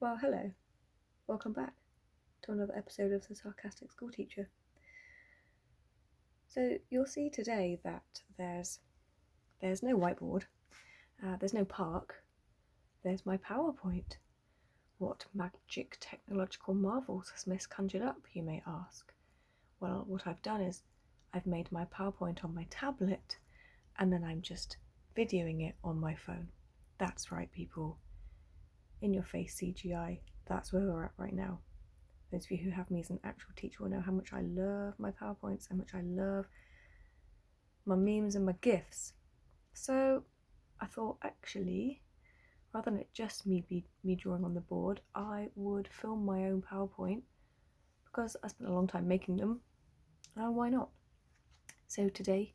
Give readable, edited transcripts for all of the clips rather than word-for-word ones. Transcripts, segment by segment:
Well, hello. Welcome back to another episode of The Sarcastic School Teacher. So you'll see today that there's no whiteboard, there's no park, there's my PowerPoint. What magic technological marvels has Miss conjured up, you may ask? Well, what I've done is I've made my PowerPoint on my tablet and then I'm just videoing it on my phone. That's right, people. In your face CGI, that's where we're at right now. Those of you who have me as an actual teacher will know how much I love my PowerPoints, how much I love my memes and my GIFs. So I thought, actually, rather than it just me drawing on the board, I would film my own PowerPoint because I spent a long time making them. Why not? So today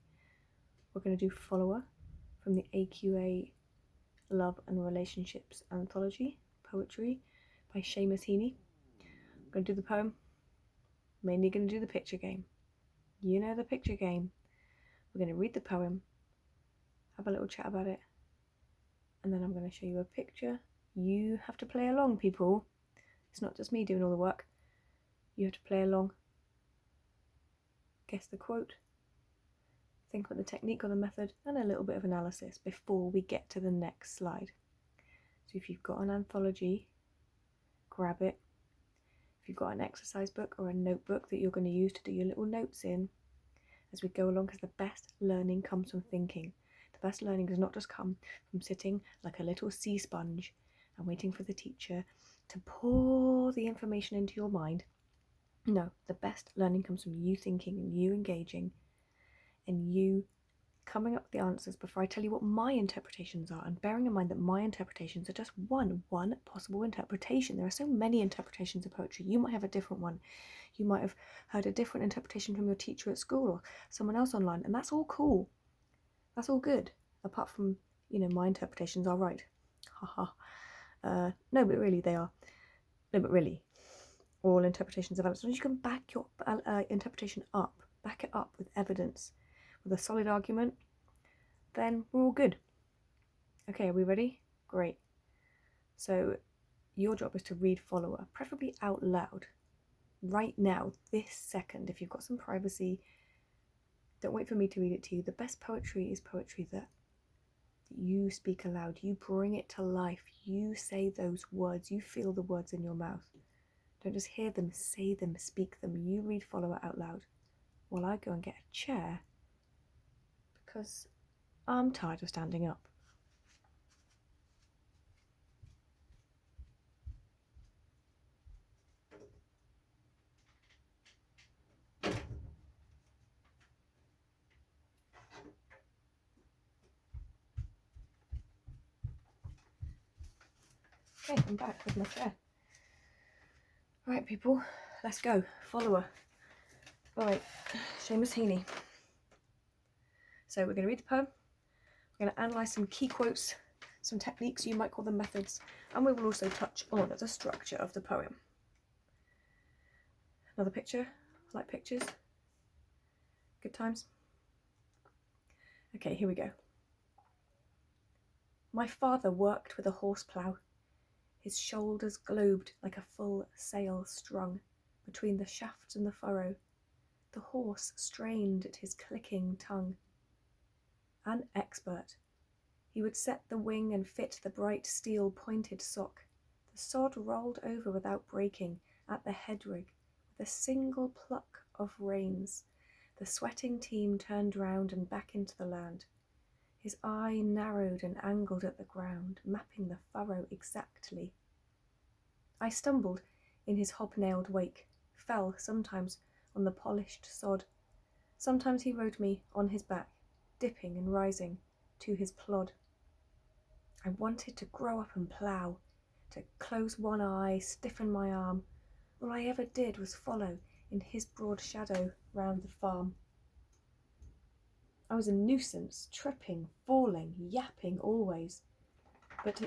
we're going to do Follower from the AQA Love and Relationships Anthology, Poetry by Seamus Heaney. I'm going to do the poem, mainly going to do the picture game. You know the picture game. We're going to read the poem, have a little chat about it, and then I'm going to show you a picture. You have to play along, people. It's not just me doing all the work. You have to play along. Guess the quote, think about the technique or the method, and a little bit of analysis before we get to the next slide. So if you've got an anthology, grab it. If you've got an exercise book or a notebook that you're going to use to do your little notes in as we go along, because the best learning comes from thinking. The best learning does not just come from sitting like a little sea sponge and waiting for the teacher to pour the information into your mind. No, the best learning comes from you thinking and you engaging and you coming up with the answers before I tell you what my interpretations are, and bearing in mind that my interpretations are just one possible interpretation. There are so many interpretations of poetry. You might have a different one. You might have heard a different interpretation from your teacher at school or someone else online, and that's all cool. That's all good, apart from, my interpretations are right. Haha. No, but really they are. No, but really, all interpretations are valid. As long as you can back your interpretation up, back it up with evidence, with a solid argument, then we're all good. Okay, are we ready? Great. So your job is to read Follower, preferably out loud. Right now, this second, if you've got some privacy, don't wait for me to read it to you. The best poetry is poetry that you speak aloud. You bring it to life. You say those words. You feel the words in your mouth. Don't just hear them, say them, speak them. You read Follower out loud while I go and get a chair because I'm tired of standing up. Okay, I'm back with my chair. Right, people, let's go. Follower. Alright, Seamus Heaney. So we're going to read the poem. We're going to analyse some key quotes, some techniques, you might call them methods, and we will also touch on the structure of the poem. Another picture. I like pictures. Good times. Okay, here we go. My father worked with a horse plough. His shoulders globed like a full sail strung between the shaft and the furrow. The horse strained at his clicking tongue. An expert, he would set the wing and fit the bright steel-pointed sock. The sod rolled over without breaking at the headrig with a single pluck of reins. The sweating team turned round and back into the land. His eye narrowed and angled at the ground, mapping the furrow exactly. I stumbled in his hobnailed wake, fell sometimes on the polished sod. Sometimes he rode me on his back, dipping and rising to his plod. I wanted to grow up and plough, to close one eye, stiffen my arm. All I ever did was follow in his broad shadow round the farm. I was a nuisance, tripping, falling, yapping always. But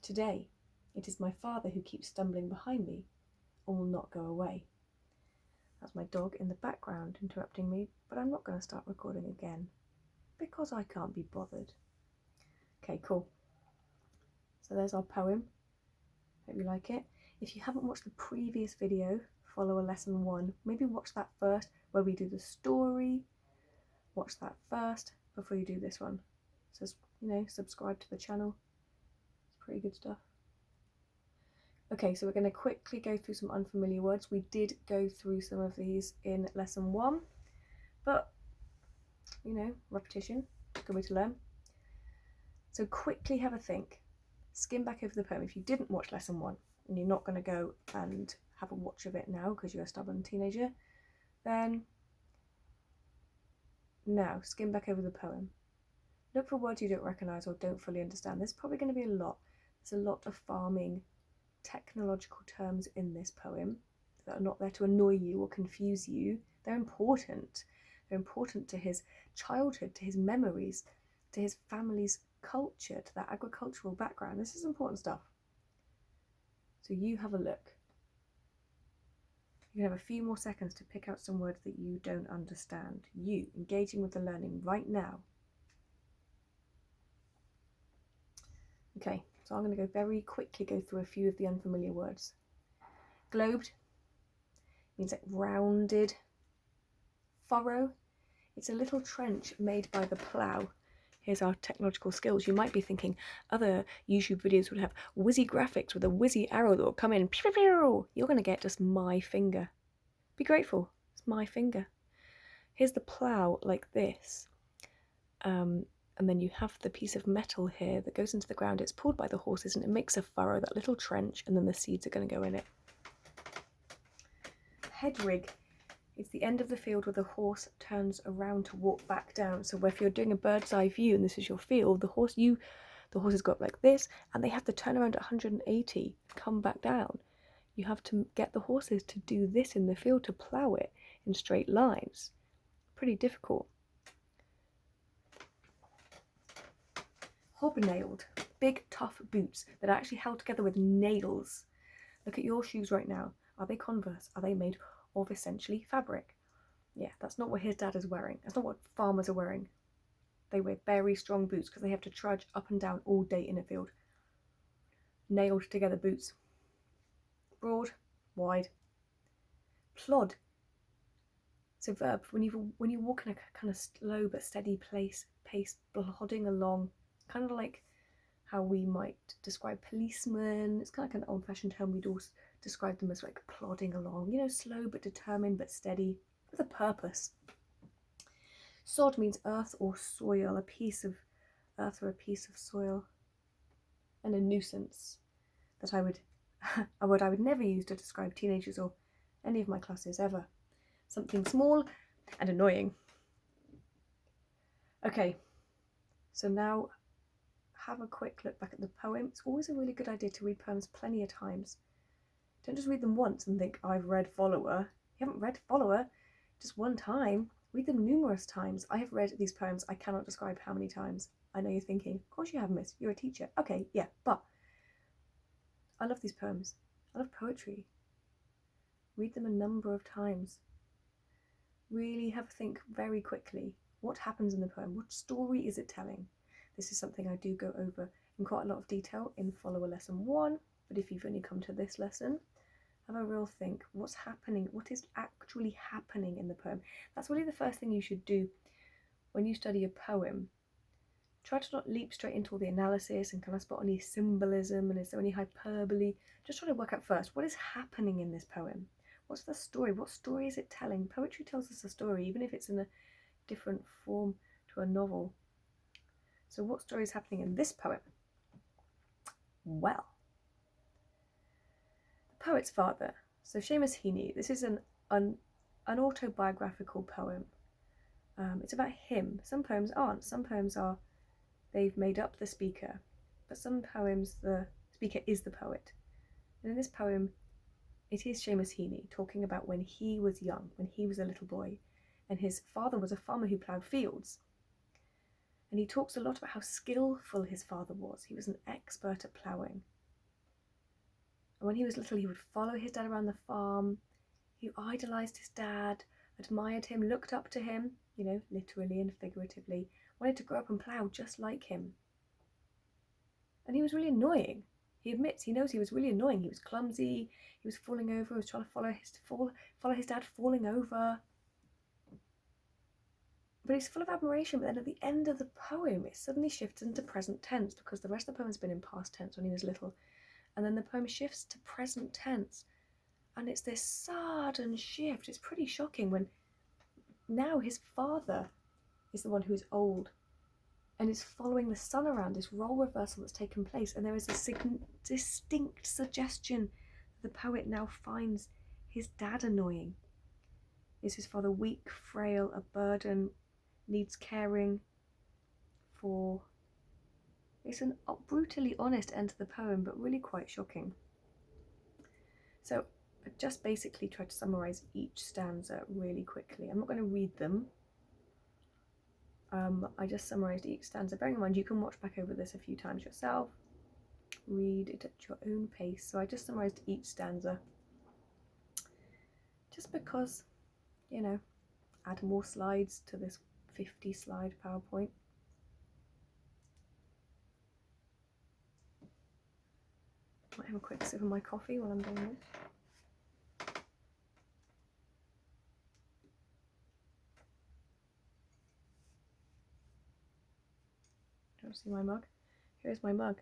today, it is my father who keeps stumbling behind me and will not go away. That's my dog in the background interrupting me, but I'm not going to start recording again because I can't be bothered. Okay, cool. So there's our poem. Hope you like it. If you haven't watched the previous video, follow a lesson 1. Maybe watch that first, where we do the story. Watch that first before you do this one. So, you know, subscribe to the channel. It's pretty good stuff. Okay, so we're going to quickly go through some unfamiliar words. We did go through some of these in lesson 1, but, you know, repetition, good way to learn. So quickly have a think. Skim back over the poem. If you didn't watch lesson 1 and you're not going to go and have a watch of it now because you're a stubborn teenager, then now skim back over the poem. Look for words you don't recognise or don't fully understand. There's probably going to be a lot. There's a lot of farming technological terms in this poem that are not there to annoy you or confuse you. They're important. They're important to his childhood, to his memories, to his family's culture, to that agricultural background. This is important stuff. So you have a look. You can have a few more seconds to pick out some words that you don't understand. You engaging with the learning right now. Okay, so I'm going to go very quickly go through a few of the unfamiliar words. Globed means like rounded. Furrow, it's a little trench made by the plough. Here's our technological skills. You might be thinking other YouTube videos would have whizzy graphics with a whizzy arrow that will come in. Pew, pew, pew. You're going to get just my finger. Be grateful. It's my finger. Here's the plough like this. And then you have the piece of metal here that goes into the ground. It's pulled by the horses and it makes a furrow, that little trench, and then the seeds are going to go in it. Head rig. It's the end of the field where the horse turns around to walk back down. So if you're doing a bird's eye view and this is your field, the horses go up like this and they have to turn around at 180, come back down. You have to get the horses to do this in the field, to plough it in straight lines. Pretty difficult. Hobnailed, big tough boots that are actually held together with nails. Look at your shoes right now. Are they Converse? Are they made of essentially fabric? Yeah, that's not what his dad is wearing. That's not what farmers are wearing. They wear very strong boots because they have to trudge up and down all day in a field. Nailed together boots. Broad, wide. Plod. So verb, when you walk in a kind of slow but steady pace, plodding along, kind of like how we might describe policemen. It's kind of like an old-fashioned term. We'd also describe them as like plodding along, you know, slow but determined but steady, with a purpose. Sod means earth or soil, a piece of earth or a piece of soil. And a nuisance, that a word I would never use to describe teenagers or any of my classes ever. Something small and annoying. Okay, so now have a quick look back at the poem. It's always a really good idea to read poems plenty of times. Don't just read them once and think, I've read Follower. You haven't read Follower just one time. Read them numerous times. I have read these poems, I cannot describe how many times. I know you're thinking, of course you have, miss, you're a teacher. Okay, yeah, but I love these poems. I love poetry. Read them a number of times. Really have a think very quickly. What happens in the poem? What story is it telling? This is something I do go over in quite a lot of detail in Follower Lesson 1, but if you've only come to this lesson, have a real think. What's happening? What is actually happening in the poem? That's really the first thing you should do when you study a poem. Try to not leap straight into all the analysis and kind of spot any symbolism and is there any hyperbole. Just try to work out first, what is happening in this poem? What's the story? What story is it telling? Poetry tells us a story, even if it's in a different form to a novel. So what story is happening in this poem? Well, the poet's father. So Seamus Heaney, this is an autobiographical poem. It's about him. Some poems aren't. Some poems are, they've made up the speaker. But some poems, the speaker is the poet. And in this poem, it is Seamus Heaney talking about when he was young, when he was a little boy, and his father was a farmer who ploughed fields. And he talks a lot about how skillful his father was. He was an expert at ploughing. And when he was little, he would follow his dad around the farm. He idolised his dad, admired him, looked up to him, you know, literally and figuratively, wanted to grow up and plough just like him. And he was really annoying. He admits, he knows he was really annoying. He was clumsy, he was falling over, he was trying to follow his dad falling over. But he's full of admiration, but then at the end of the poem, it suddenly shifts into present tense because the rest of the poem has been in past tense when he was little. And then the poem shifts to present tense. And it's this sudden shift. It's pretty shocking when now his father is the one who is old and is following the son around, this role reversal that's taken place. And there is a distinct suggestion that the poet now finds his dad annoying. Is his father weak, frail, a burden, needs caring for? It's a brutally honest end to the poem, but really quite shocking. So I just basically tried to summarise each stanza really quickly. I'm not going to read them. I just summarised each stanza. Bearing in mind, you can watch back over this a few times yourself. Read it at your own pace. So I just summarised each stanza. Just because, you know, add more slides to this 50 slide PowerPoint. Might have a quick sip of my coffee while I'm doing this. Don't see my mug. Here's my mug.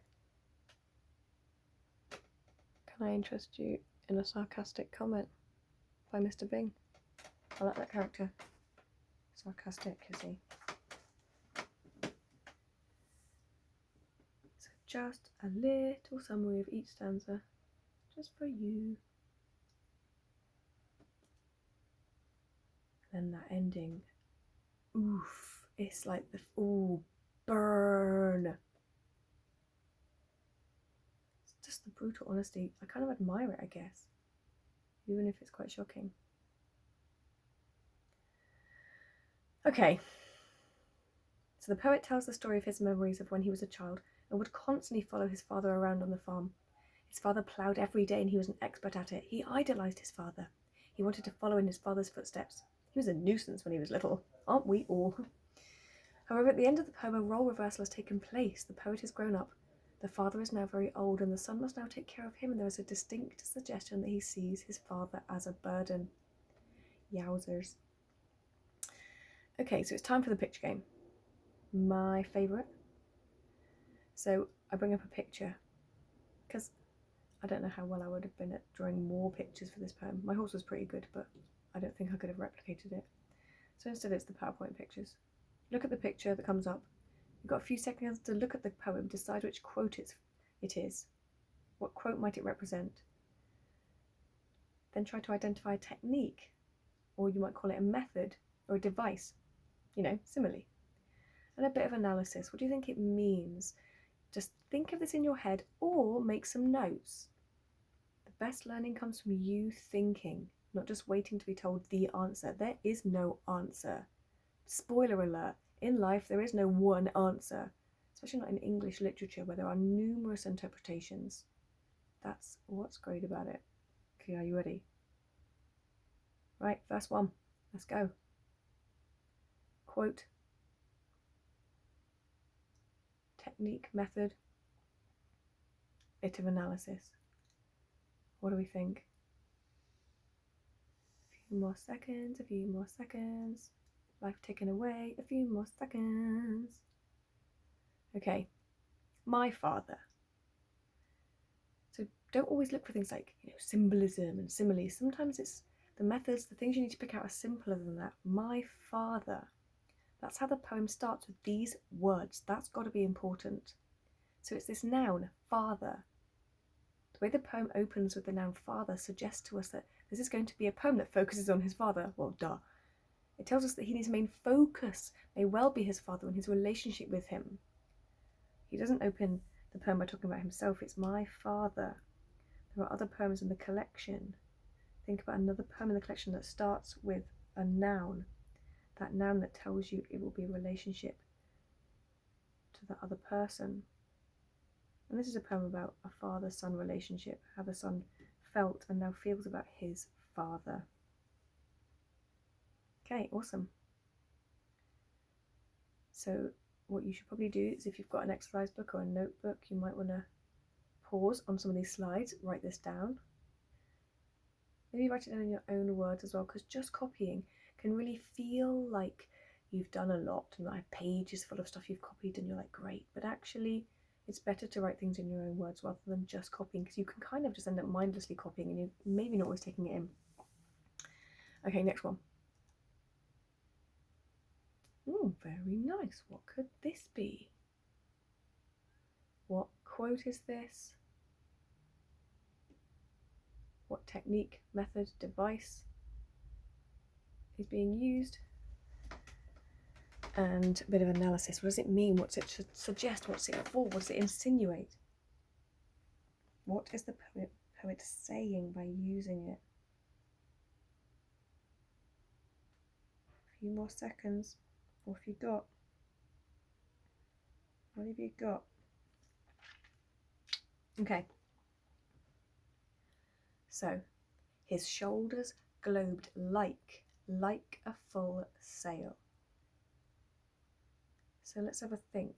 Can I interest you in a sarcastic comment by Mr. Bing? I like that character. Sarcastic, is he? So just a little summary of each stanza, just for you. And then that ending, oof, it's like the, ooh, burn. It's just the brutal honesty. I kind of admire it, I guess, even if it's quite shocking. Okay, so the poet tells the story of his memories of when he was a child and would constantly follow his father around on the farm. His father ploughed every day and he was an expert at it. He idolised his father. He wanted to follow in his father's footsteps. He was a nuisance when he was little, aren't we all? However, at the end of the poem, a role reversal has taken place. The poet has grown up. The father is now very old and the son must now take care of him, and there is a distinct suggestion that he sees his father as a burden. Yowzers. Okay, so it's time for the picture game. My favourite. So I bring up a picture because I don't know how well I would have been at drawing more pictures for this poem. My horse was pretty good, but I don't think I could have replicated it. So instead it's the PowerPoint pictures. Look at the picture that comes up. You've got a few seconds to look at the poem, decide which quote it is. What quote might it represent? Then try to identify a technique, or you might call it a method or a device. You know, simile. And a bit of analysis. What do you think it means? Just think of this in your head or make some notes. The best learning comes from you thinking, not just waiting to be told the answer. There is no answer. Spoiler alert, in life there is no one answer, especially not in English literature where there are numerous interpretations. That's what's great about it. Okay, are you ready? Right, first one, let's go. Quote, technique, method, bit of analysis. What do we think? A few more seconds, a few more seconds. Life taken away, a few more seconds. Okay, my father. So don't always look for things like, you know, symbolism and similes. Sometimes it's the methods, the things you need to pick out are simpler than that. My father. That's how the poem starts, with these words. That's got to be important. So it's this noun, father. The way the poem opens with the noun father suggests to us that this is going to be a poem that focuses on his father. Well, duh. It tells us that his main focus may well be his father and his relationship with him. He doesn't open the poem by talking about himself. It's my father. There are other poems in the collection. Think about another poem in the collection that starts with a noun. That noun that tells you it will be a relationship to the other person. And this is a poem about a father-son relationship, how the son felt and now feels about his father. Okay, awesome. So what you should probably do is, if you've got an exercise book or a notebook, you might want to pause on some of these slides, write this down. Maybe write it down in your own words as well, because just copying can really feel like you've done a lot and like pages full of stuff you've copied and you're like, great. But actually, it's better to write things in your own words rather than just copying, because you can kind of just end up mindlessly copying and you're maybe not always taking it in. Okay, next one. Oh, very nice. What could this be? What quote is this? What technique, method, device is being used? And a bit of analysis. What does it mean? What's it suggest? What's it for? What does it insinuate? What is the poet saying by using it? A few more seconds. What have you got? What have you got? Okay. So, his shoulders globed like a full sail. So let's have a think.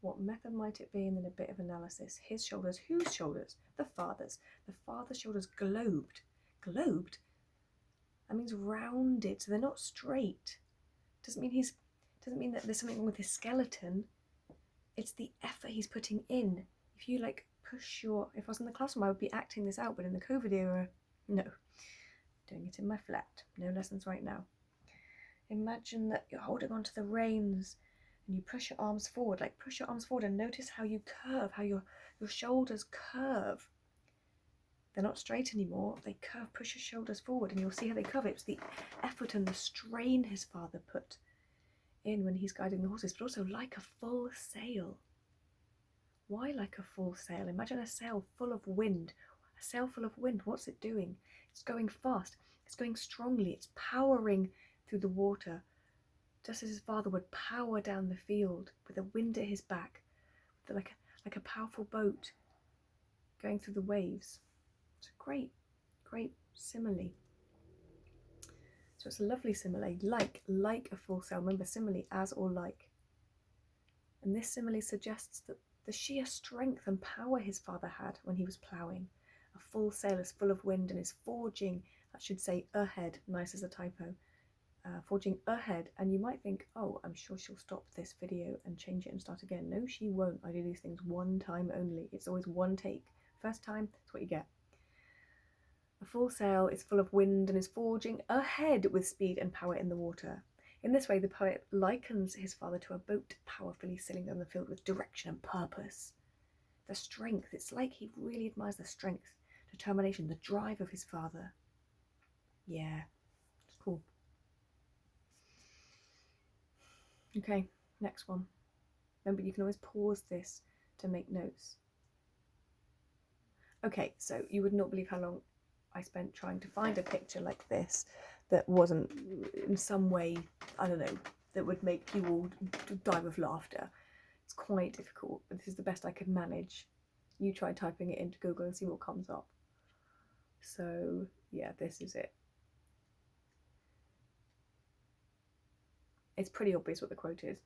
What method might it be? And then a bit of analysis. His shoulders. Whose shoulders? The father's. The father's shoulders globed. Globed? That means rounded, so they're not straight. Doesn't mean that there's something wrong with his skeleton. It's the effort he's putting in. If you like push if I was in the classroom, I would be acting this out, but in the COVID era, no. Doing it in my flat. No lessons right now. Imagine that you're holding onto the reins and you push your arms forward, like push your arms forward and notice how you curve, how your shoulders curve. They're not straight anymore, they curve. Push your shoulders forward and you'll see how they curve. It's the effort and the strain his father put in when he's guiding the horses, but also like a full sail. Why like a full sail? Imagine a sail full of wind. A sail full of wind, what's it doing? It's going fast, it's going strongly, it's powering through the water, just as his father would power down the field with the wind at his back, like a powerful boat going through the waves. It's a great simile. So it's a lovely simile, like a full sail. Remember, simile, as or like. And this simile suggests that the sheer strength and power his father had when he was ploughing. A full sail is full of wind and is forging, that should say ahead, nice as a typo, forging ahead. And you might think, oh, I'm sure she'll stop this video and change it and start again. No, she won't. I do these things one time only. It's always one take. First time, that's what you get. A full sail is full of wind and is forging ahead with speed and power in the water. In this way, the poet likens his father to a boat powerfully sailing down the field with direction and purpose. The strength, it's like he really admires the strength, determination, the drive of his father. Yeah, it's cool. Okay, next one. Remember, you can always pause this to make notes. Okay, so you would not believe how long I spent trying to find a picture like this that wasn't in some way, I don't know, that would make you all die with laughter. It's quite difficult, but this is the best I could manage. You try typing it into Google and see what comes up. So yeah, this is it. It's pretty obvious what the quote is.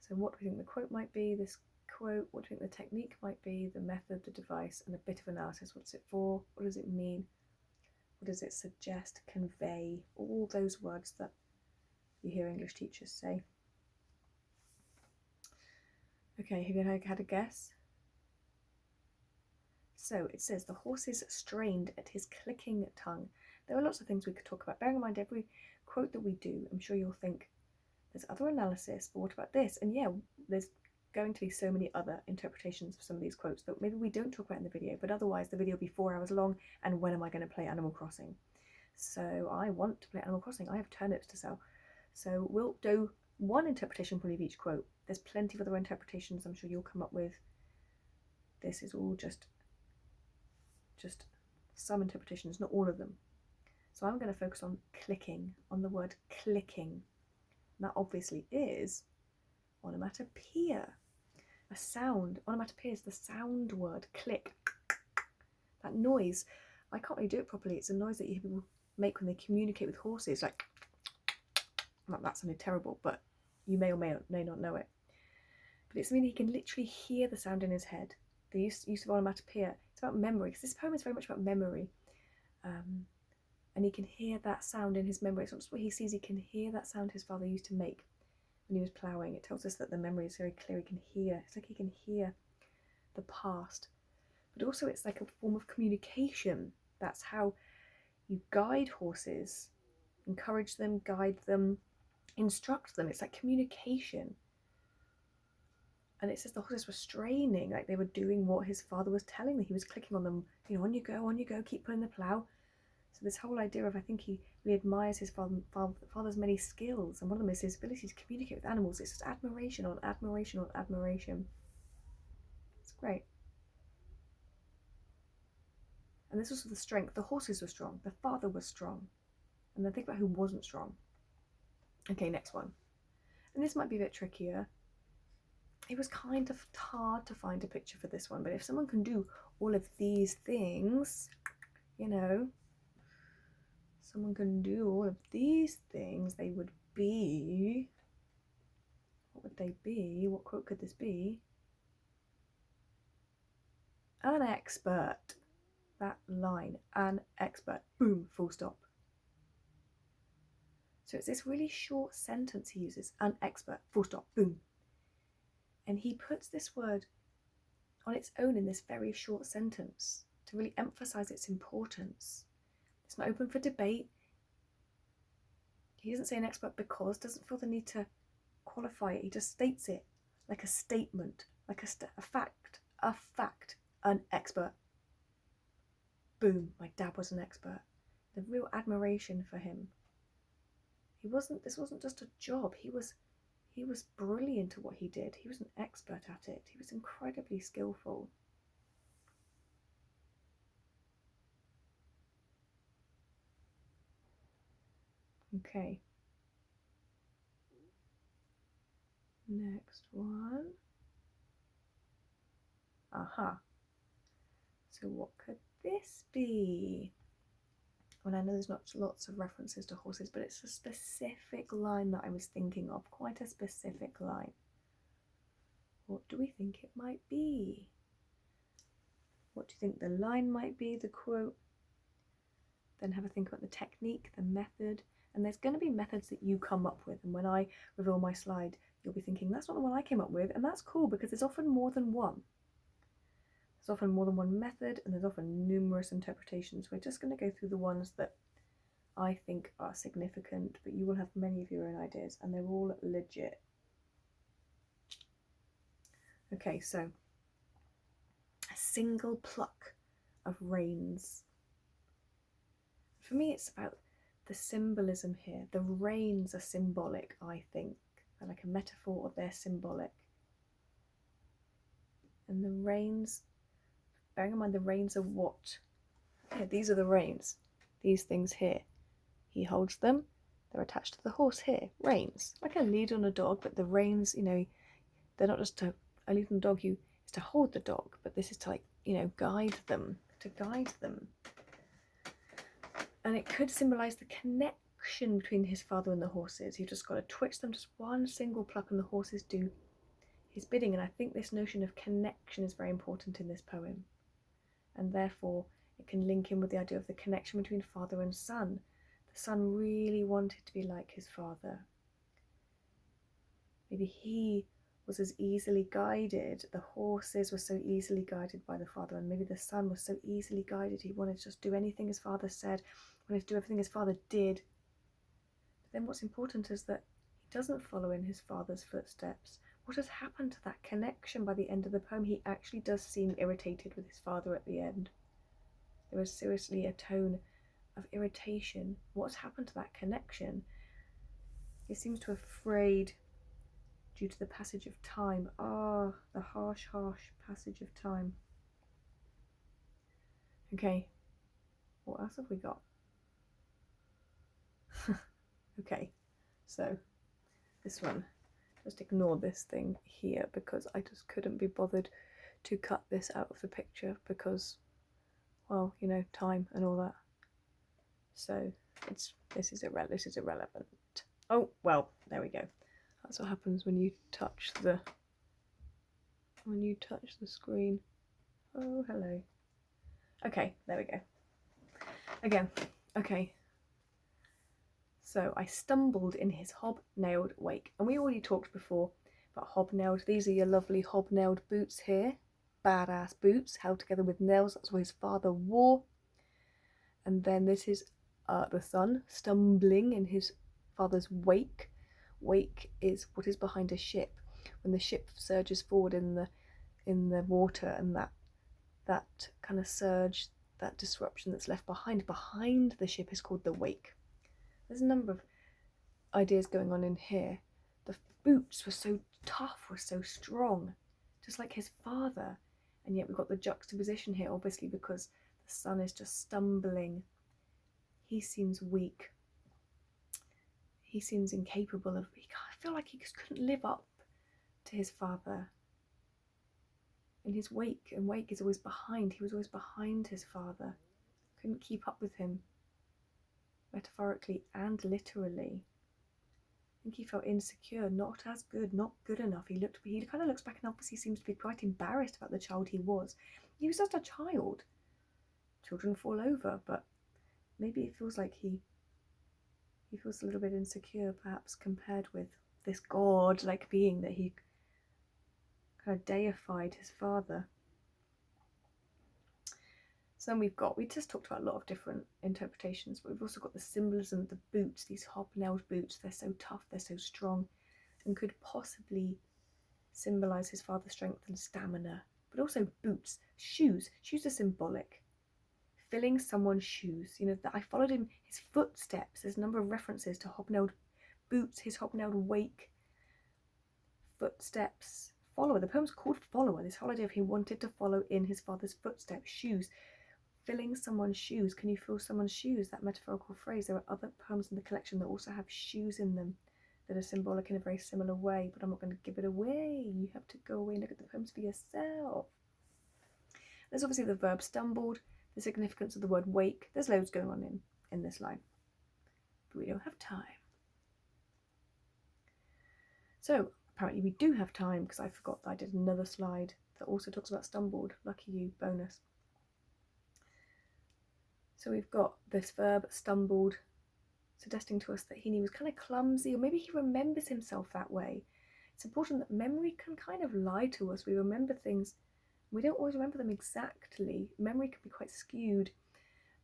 So what do we think the quote might be? This quote, what do you think the technique might be? The method, the device, and a bit of analysis. What's it for? What does it mean? What does it suggest, convey? All those words that you hear English teachers say. Okay, have you had a guess? So it says, the horses strained at his clicking tongue. There are lots of things we could talk about. Bearing in mind every quote that we do, I'm sure you'll think there's other analysis, but what about this? And yeah, there's going to be so many other interpretations of some of these quotes that maybe we don't talk about in the video, but otherwise the video will be 4 hours long, and when am I going to play Animal Crossing? So I want to play Animal Crossing. I have turnips to sell. So we'll do one interpretation probably of each quote. There's plenty of other interpretations I'm sure you'll come up with. This is all just some interpretations, not all of them. So I'm going to focus on clicking, on the word clicking. And that obviously is onomatopoeia. A sound. Onomatopoeia is the sound word. Click. That noise. I can't really do it properly. It's a noise that you hear people make when they communicate with horses. Like, that sounded terrible, but you may or may not know it. But it's meaning he can literally hear the sound in his head. the use of onomatopoeia. It's about memory, because this poem is very much about memory. And he can hear that sound in his memory. It's not just what he sees, he can hear that sound his father used to make when he was ploughing. It tells us that the memory is very clear. He can hear, it's like he can hear the past. But also it's like a form of communication. That's how you guide horses, encourage them, guide them, instruct them. It's like communication. And it says the horses were straining, like they were doing what his father was telling them. He was clicking on them, on you go, keep pulling the plough. So this whole idea of, I think he really admires his father's many skills, and one of them is his ability to communicate with animals. It's just admiration on admiration on admiration. It's great. And this was the strength. The horses were strong. The father was strong. And then think about who wasn't strong. Okay, next one. And this might be a bit trickier. It was kind of hard to find a picture for this one, but if someone can do all of these things, someone can do all of these things, they would be, what would they be? What quote could this be? An expert. That line, an expert. Boom, full stop. So it's this really short sentence he uses, an expert, full stop, boom. And he puts this word on its own in this very short sentence to really emphasize its importance. It's not open for debate. He doesn't say an expert because, doesn't feel the need to qualify it. He just states it like a statement, like a fact, an expert. Boom, my dad was an expert. The real admiration for him. This wasn't just a job. He was brilliant at what he did. He was an expert at it. He was incredibly skillful. Okay. Next one. Aha. So what could this be? Well, I know there's not lots of references to horses, but it's a specific line that I was thinking of, quite a specific line. What do we think it might be? What do you think the line might be, the quote? Then have a think about the technique, the method, and there's going to be methods that you come up with, and when I reveal my slide, you'll be thinking, that's not the one I came up with, and that's cool because there's often more than one. There's often more than one method, and there's often numerous interpretations. We're just going to go through the ones that I think are significant, but you will have many of your own ideas, and they're all legit. Okay, so a single pluck of reins. For me, it's about the symbolism here. The reins are symbolic, I think. They're like a metaphor, or they're symbolic. And the reins, bearing in mind the reins are what? Yeah, these are the reins. These things here. He holds them. They're attached to the horse here. Reins. Like a lead on a dog, but the reins, they're not just to a lead on a dog, is to hold the dog, but this is to guide them. To guide them. And it could symbolise the connection between his father and the horses. You've just got to twitch them, just one single pluck, and the horses do his bidding. And I think this notion of connection is very important in this poem. And therefore, it can link in with the idea of the connection between father and son. The son really wanted to be like his father. Maybe he was as easily guided, the horses were so easily guided by the father, and maybe the son was so easily guided, he wanted to just do anything his father said, wanted to do everything his father did. But then what's important is that he doesn't follow in his father's footsteps. What has happened to that connection by the end of the poem? He actually does seem irritated with his father at the end. There is seriously a tone of irritation. What's happened to that connection? He seems to have frayed due to the passage of time. Ah, the harsh, harsh passage of time. Okay, what else have we got? Okay, so this one, just ignore this thing here because I just couldn't be bothered to cut this out of the picture because, well, time and all that. So this is irrelevant. Oh, well, there we go. That's what happens when you touch the screen. Oh, hello. Okay, there we go. Again, okay. So I stumbled in his hobnailed wake. And we already talked before about hobnailed. These are your lovely hobnailed boots here. Badass boots held together with nails. That's what his father wore. And then this is the son stumbling in his father's wake. Wake is what is behind a ship. When the ship surges forward in the water, and that kind of surge, that disruption that's left behind the ship is called the wake. There's a number of ideas going on in here. The boots were so tough, were so strong, just like his father, and yet we've got the juxtaposition here, obviously, because the son is just stumbling. He seems weak. He seems incapable of. I feel like he just couldn't live up to his father. In his wake, and wake is always behind. He was always behind his father. Couldn't keep up with him, metaphorically and literally. I think he felt insecure, not as good, not good enough. He kind of looks back and obviously seems to be quite embarrassed about the child he was. He was just a child. Children fall over, but maybe it feels like he feels a little bit insecure, perhaps compared with this god-like being that he kind of deified his father. So then we just talked about a lot of different interpretations, but we've also got the symbolism of the boots, these hobnailed boots. They're so tough, they're so strong, and could possibly symbolise his father's strength and stamina. But also boots, shoes. Shoes are symbolic. Filling someone's shoes. You know, that I followed him, his footsteps. There's a number of references to hobnailed boots, his hobnailed wake, footsteps. Follower. The poem's called Follower. This whole idea of he wanted to follow in his father's footsteps. Shoes. Filling someone's shoes. Can you fill someone's shoes? That metaphorical phrase. There are other poems in the collection that also have shoes in them that are symbolic in a very similar way, but I'm not going to give it away. You have to go away and look at the poems for yourself. There's obviously the verb stumbled, the significance of the word wake. There's loads going on in this line, but we don't have time. So apparently we do have time, because I forgot that I did another slide that also talks about stumbled. Lucky you, bonus. So we've got this verb stumbled, suggesting to us that Heaney was kind of clumsy, or maybe he remembers himself that way. It's important that memory can kind of lie to us. We remember things, we don't always remember them exactly. Memory can be quite skewed,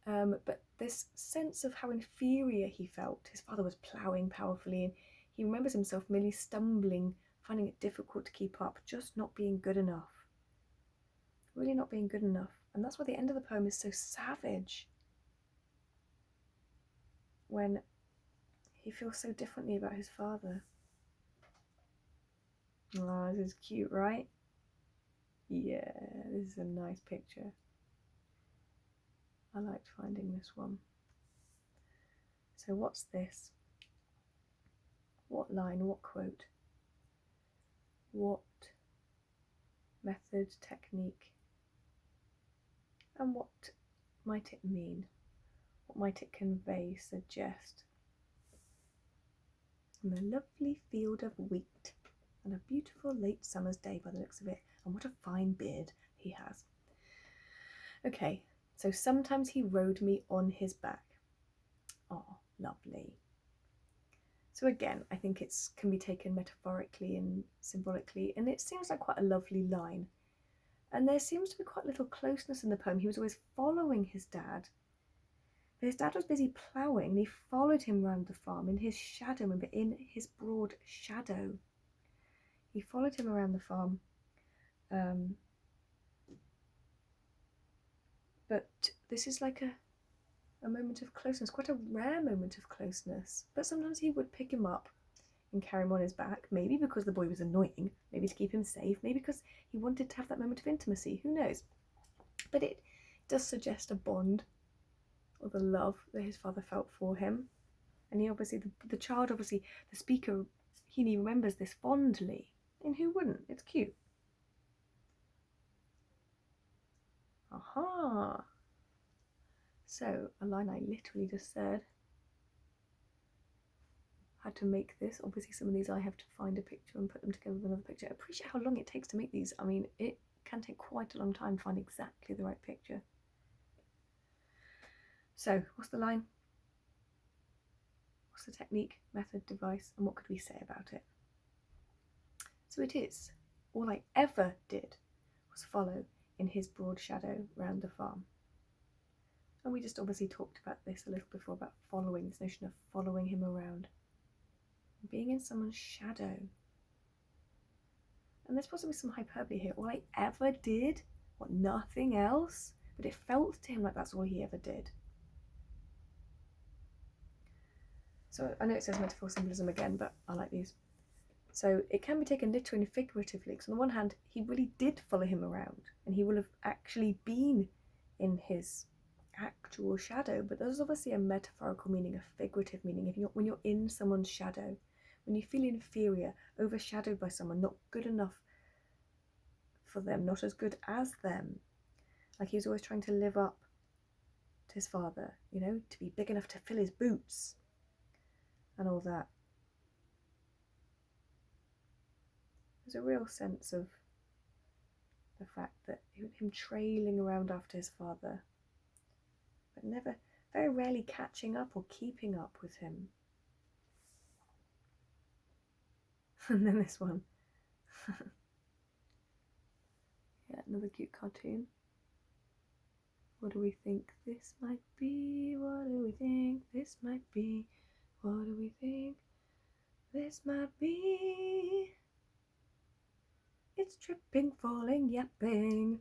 but this sense of how inferior he felt, his father was ploughing powerfully, and he remembers himself merely stumbling, finding it difficult to keep up, just not being good enough. Really not being good enough. And that's why the end of the poem is so savage, when he feels so differently about his father. Oh, this is cute, right? Yeah, this is a nice picture. I liked finding this one. So what's this? What line, what quote? What method, technique? And what might it mean? What might it convey, suggest? And a lovely field of wheat, and a beautiful late summer's day by the looks of it, and what a fine beard he has. Okay, so sometimes he rode me on his back. Oh, lovely. So again, I think it can be taken metaphorically and symbolically, and it seems like quite a lovely line. And there seems to be quite little closeness in the poem. He was always following his dad. But his dad was busy ploughing, and he followed him round the farm in his shadow, remember, in his broad shadow. He followed him around the farm. But this is like a moment of closeness, quite a rare moment of closeness. But sometimes he would pick him up and carry him on his back, maybe because the boy was annoying, maybe to keep him safe, maybe because he wanted to have that moment of intimacy, who knows. But it does suggest a bond, or the love that his father felt for him. And he obviously, the child, obviously, the speaker, Heaney remembers this fondly. And who wouldn't? It's cute. Aha! So, a line I literally just said. Had to make this. Obviously, some of these I have to find a picture and put them together with another picture. I appreciate how long it takes to make these. I mean, it can take quite a long time to find exactly the right picture. So, what's the line? What's the technique, method, device, and what could we say about it? So it is, all I ever did was follow in his broad shadow round the farm. And we just obviously talked about this a little before, about following, this notion of following him around. Being in someone's shadow. And there's possibly some hyperbole here. All I ever did, what, nothing else? But it felt to him like that's all he ever did. So I know it says metaphor symbolism again, but I like these. So it can be taken literally and figuratively, because on the one hand, he really did follow him around, and he will have actually been in his actual shadow, but there's obviously a metaphorical meaning, a figurative meaning. When you're in someone's shadow, when you feel inferior, overshadowed by someone, not good enough for them, not as good as them, like he was always trying to live up to his father, you know, to be big enough to fill his boots and all that. There's a real sense of the fact that him trailing around after his father, but never, very rarely catching up or keeping up with him. And then this one. Yeah, another cute cartoon. What do we think this might be? What do we think this might be? What do we think this might be? It's tripping, falling, yapping.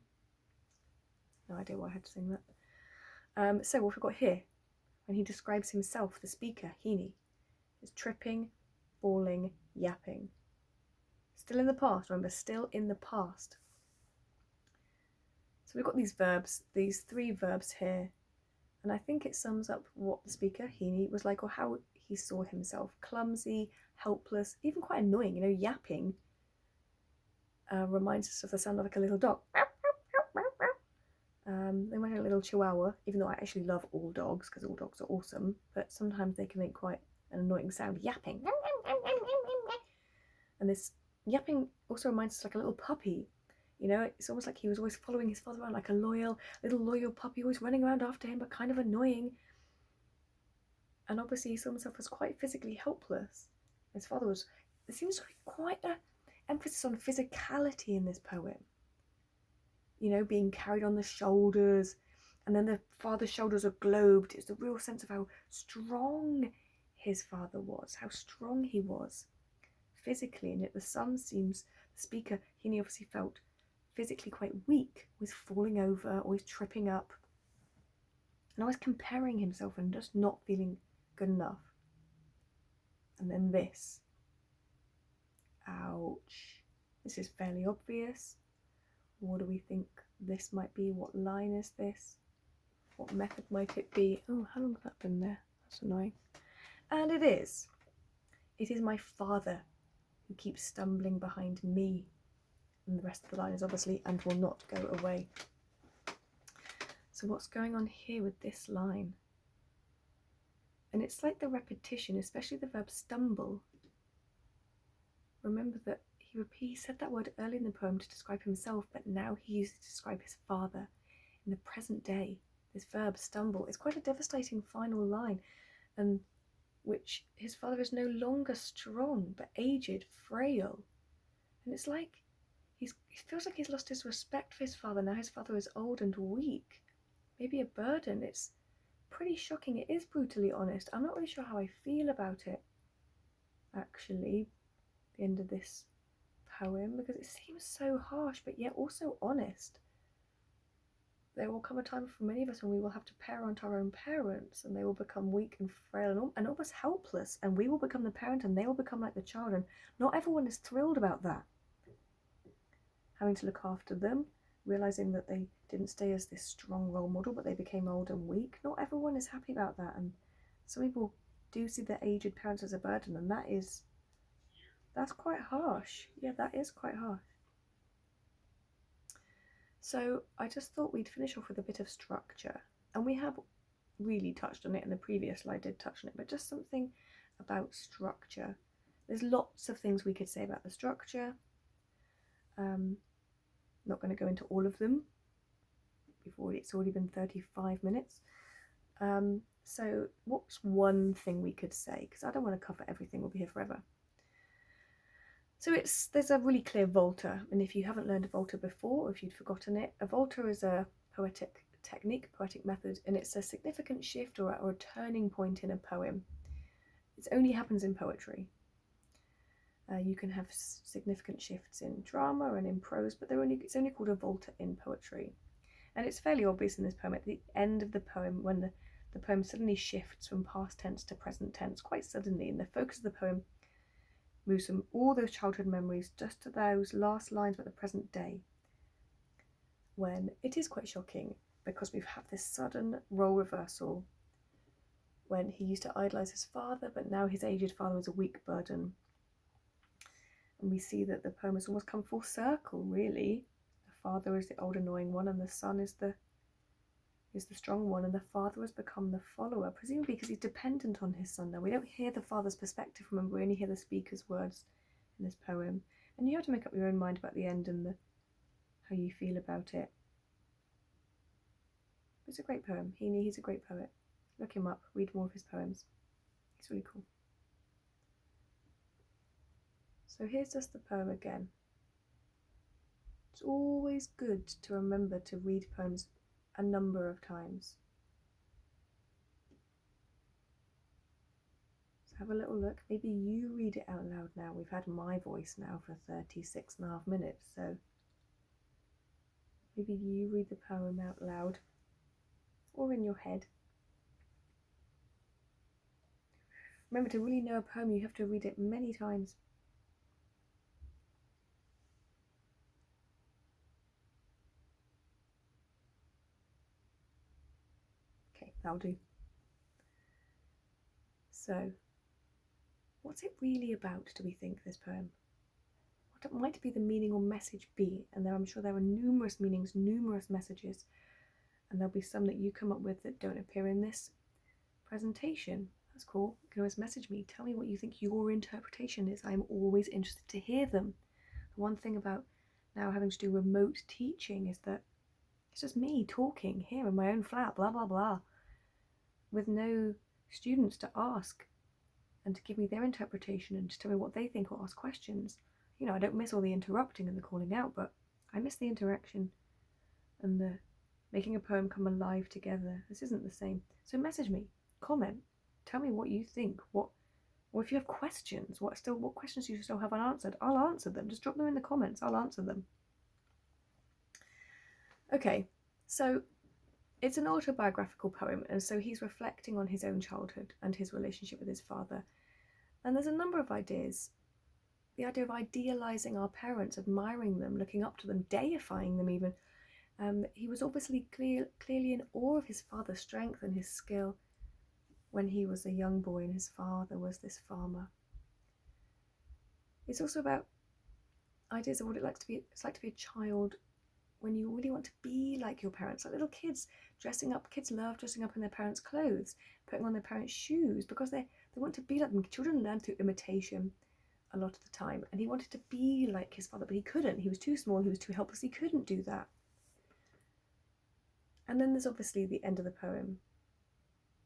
No idea why I had to sing that. So what we've got here, when he describes himself, the speaker, Heaney, is tripping, falling, yapping. Still in the past, remember, still in the past. So we've got these verbs, these three verbs here, and I think it sums up what the speaker, Heaney, was like, or how he saw himself. Clumsy, helpless, even quite annoying. You know, yapping reminds us of the sound of like a little dog. They might have a little chihuahua, even though I actually love all dogs, because all dogs are awesome, but sometimes they can make quite an annoying sound, yapping. And this yapping also reminds us like a little puppy. You know, it's almost like he was always following his father around like a little loyal puppy, always running around after him, but kind of annoying. And obviously he saw himself as quite physically helpless. His father was, there seems to be quite an emphasis on physicality in this poem. You know, being carried on the shoulders, and then the father's shoulders are globed. It's the real sense of how strong his father was, how strong he was physically, and yet the son seems, the speaker, he obviously felt physically quite weak, always falling over, always tripping up, and always comparing himself and just not feeling good enough. And then this. Ouch. This is fairly obvious. What do we think this might be? What line is this? What method might it be? Oh, how long has that been there? That's annoying. And it is. It is my father who keeps stumbling behind me. And the rest of the line is obviously, and will not go away. So what's going on here with this line? And it's like the repetition, especially the verb stumble. Remember that he said that word early in the poem to describe himself, but now he uses it to describe his father in the present day. This verb stumble is quite a devastating final line, and which his father is no longer strong, but aged, frail. And it's like he feels like he's lost his respect for his father. Now his father is old and weak, maybe a burden. It's pretty shocking. It is brutally honest. I'm not really sure how I feel about it, actually, the end of this poem, because it seems so harsh, but yet also honest. There will come a time for many of us when we will have to parent our own parents, and they will become weak and frail and almost helpless, and we will become the parent and they will become like the child, and not everyone is thrilled about that. Having to look after them, realising that they didn't stay as this strong role model, but they became old and weak. Not everyone is happy about that, and some people do see their aged parents as a burden, and that's quite harsh. Yeah, that is quite harsh. So I just thought we'd finish off with a bit of structure, and we have really touched on it, and the previous slide did touch on it, but just something about structure. There's lots of things we could say about the structure. not going to go into all of them. It's already been 35 minutes. So what's one thing we could say? Because I don't want to cover everything, we'll be here forever. So there's a really clear volta, and if you haven't learned a volta before, or if you'd forgotten it, a volta is a poetic technique, poetic method, and it's a significant shift or a turning point in a poem. It only happens in poetry. You can have significant shifts in drama and in prose, but it's only called a volta in poetry. And it's fairly obvious in this poem at the end of the poem, when the poem suddenly shifts from past tense to present tense quite suddenly, and the focus of the poem moves from all those childhood memories just to those last lines about the present day, when it is quite shocking because we've had this sudden role reversal when he used to idolise his father, but now his aged father is a weak burden. And we see that the poem has almost come full circle, really. The father is the old annoying one, and the son is the strong one, and the father has become the follower, presumably because he's dependent on his son now. We don't hear the father's perspective, remember, we only hear the speaker's words in this poem. And you have to make up your own mind about the end and how you feel about it. It's a great poem. Heaney, he's a great poet. Look him up, read more of his poems. He's really cool. So here's just the poem again. It's always good to remember to read poems a number of times. So have a little look. Maybe you read it out loud now. We've had my voice now for 36.5 minutes, so maybe you read the poem out loud or in your head. Remember, to really know a poem, you have to read it many times. Okay, that'll do. So, what's it really about, do we think, this poem? What might be the meaning or message be? And I'm sure there are numerous meanings, numerous messages, and there'll be some that you come up with that don't appear in this presentation. That's cool. You can always message me. Tell me what you think your interpretation is. I'm always interested to hear them. The one thing about now having to do remote teaching is that it's just me talking here in my own flat, blah, blah, blah, with no students to ask and to give me their interpretation and to tell me what they think or ask questions. You know, I don't miss all the interrupting and the calling out, but I miss the interaction and the making a poem come alive together. This isn't the same. So message me, comment, tell me what you think, or if you have questions, what questions you still have unanswered. I'll answer them. Just drop them in the comments. I'll answer them. Okay, so it's an autobiographical poem, and so he's reflecting on his own childhood and his relationship with his father. And there's a number of ideas. The idea of idealising our parents, admiring them, looking up to them, deifying them even. He was obviously clearly in awe of his father's strength and his skill when he was a young boy and his father was this farmer. It's also about ideas of what it's like to be a child when you really want to be like your parents, like little kids dressing up. Kids love dressing up in their parents' clothes, putting on their parents' shoes, because they want to be like them. Children learn through imitation a lot of the time, and he wanted to be like his father, but he couldn't. He was too small, he was too helpless, he couldn't do that. And then there's obviously the end of the poem.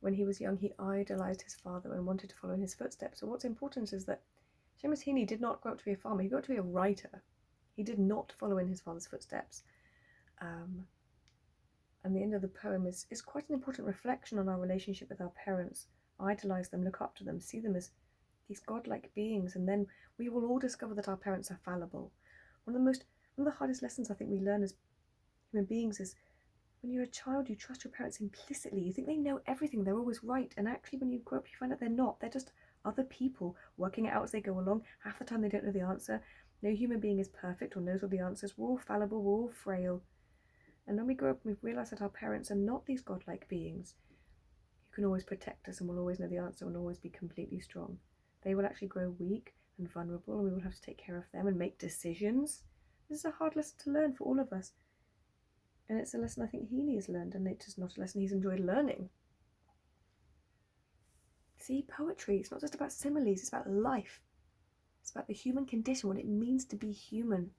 When he was young, he idolised his father and wanted to follow in his footsteps. So what's important is that Seamus Heaney did not grow up to be a farmer, he grew up to be a writer. He did not follow in his father's footsteps. And the end of the poem is quite an important reflection on our relationship with our parents. Idolise them, look up to them, see them as these godlike beings, and then we will all discover that our parents are fallible. One of the hardest lessons I think we learn as human beings is when you're a child, you trust your parents implicitly. You think they know everything, they're always right, and actually when you grow up you find out they're not. They're just other people working it out as they go along. Half the time they don't know the answer. No human being is perfect or knows all the answers. We're all fallible, we're all frail. And when we grow up and we realise that our parents are not these godlike beings who can always protect us and will always know the answer and always be completely strong. They will actually grow weak and vulnerable, and we will have to take care of them and make decisions. This is a hard lesson to learn for all of us. And it's a lesson I think Heaney has learned, and it's just not a lesson he's enjoyed learning. See, poetry, it's not just about similes, it's about life. It's about the human condition, what it means to be human.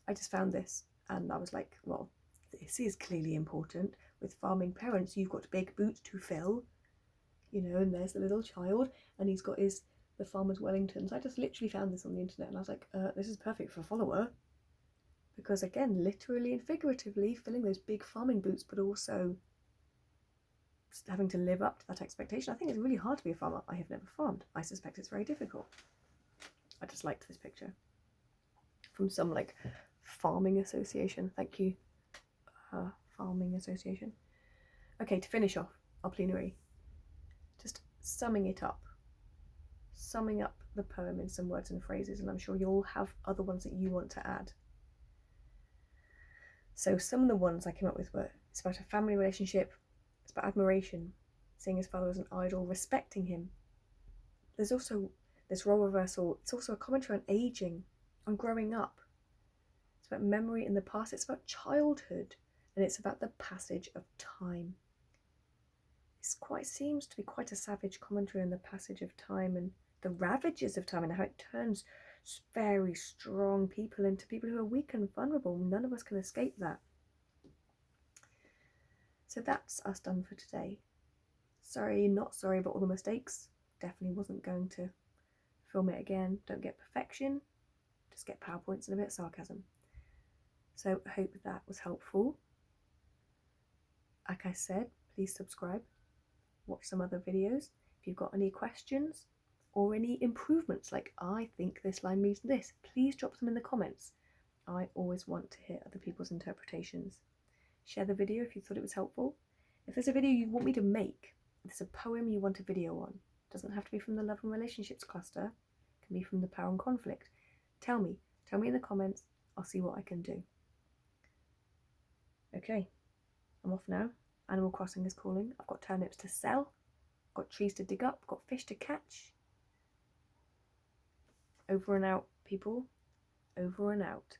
I just found this and I was like, well, this is clearly important. With farming parents, you've got big boots to fill, you know, and there's the little child and he's got the farmer's Wellingtons. I just literally found this on the internet and I was like, this is perfect for a follower. Because again, literally and figuratively filling those big farming boots, but also having to live up to that expectation. I think it's really hard to be a farmer. I have never farmed. I suspect it's very difficult. I just liked this picture from some like farming association. Thank you, farming association. Okay, to finish off our plenary, just summing it up, summing up the poem in some words and phrases, and I'm sure you'll have other ones that you want to add. So some of the ones I came up with were, it's about a family relationship, it's about admiration, seeing his father as an idol, respecting him. There's also this role reversal. It's also a commentary on aging, on growing up. It's about memory in the past. It's about childhood, and it's about the passage of time. It seems to be quite a savage commentary on the passage of time and the ravages of time and how it turns very strong people into people who are weak and vulnerable. None of us can escape that. So that's us done for today. Sorry, not sorry about all the mistakes. Definitely wasn't going to film it again. Don't get perfection, just get PowerPoints and a bit of sarcasm. So I hope that was helpful. Like I said, please subscribe, watch some other videos. If you've got any questions or any improvements, like I think this line means this, please drop them in the comments. I always want to hear other people's interpretations. Share the video if you thought it was helpful. If there's a video you want me to make, if there's a poem you want a video on, it doesn't have to be from the love and relationships cluster, it can be from the power and conflict. Tell me in the comments, I'll see what I can do. Okay, I'm off now. Animal Crossing is calling. I've got turnips to sell, I've got trees to dig up, I've got fish to catch. Over and out, people. Over and out.